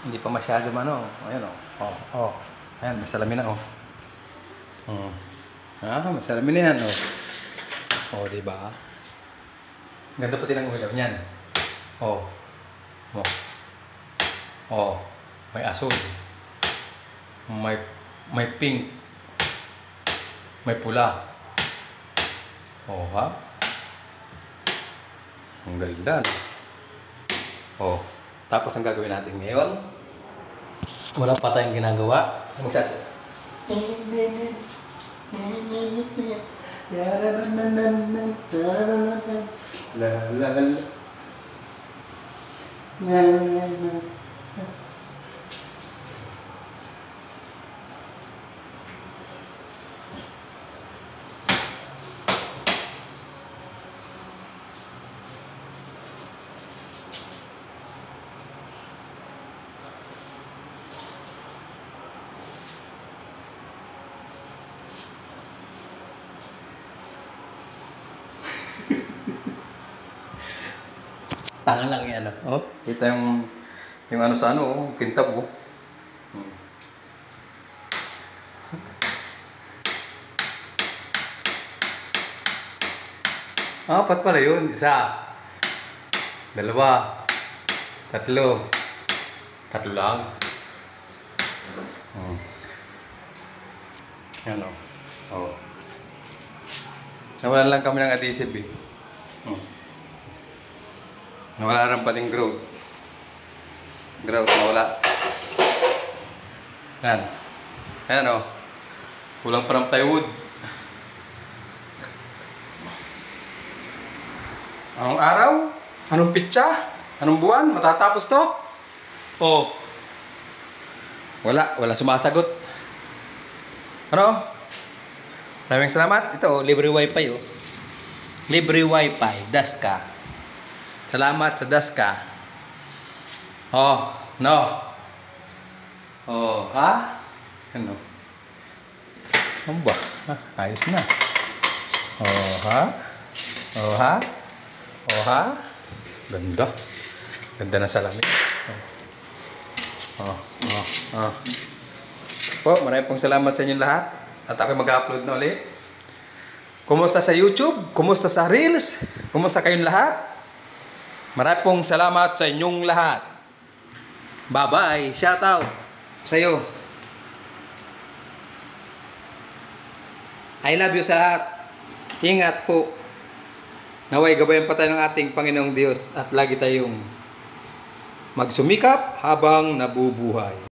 Hindi pa masyado ano. Ayan oh. Oh, oh. Ayan, may salamin na oh. May salamin na yan oh. Oh, diba? Ganda pati ng ulam niyan. Oh. Oh. Oh. May asul. May pink. May pula. Oh, ha? Ang ganda. Oh. Tapos ang gagawin natin ngayon, wala pa tayong ginagawa. Magsasa. La la la. Tangan lang yan. Oh, kita yung ano sa ano, oh, kintab oh. Apat pala yun. Isa. Dalawa. Tatlo. Tatlo lang. Yan oh. Oh. Nawalan lang kami ng adhesive eh. Nawala rin pating growth. Growth, nawala. Yan. Yan o. Kulang pa ng plywood. Anong araw? Anong pitsa? Anong buwan? Matatapos to? Oh. Wala sumasagot. Ano? Maraming salamat. Ito, libre wifi oh. Libre wifi. Daska. Salamat sa Daska. Oh, no. Oh, ha? Ano? Ano ba? Ayos na. Oh, ha? Oh, ha? Oh, ha? Ganda. Ganda na salamin. Po, maraming pong salamat sa inyong lahat. At ako mag-upload na ulit. Kumusta sa YouTube? Kumusta sa Reels? Kumusta kayong lahat? Maraming pong salamat sa inyong lahat. Bye-bye. Shout out sa'yo. I love you sa lahat. Ingat po. Naway gabayan pa tayo ng ating Panginoong Diyos at lagi tayong magsumikap habang nabubuhay.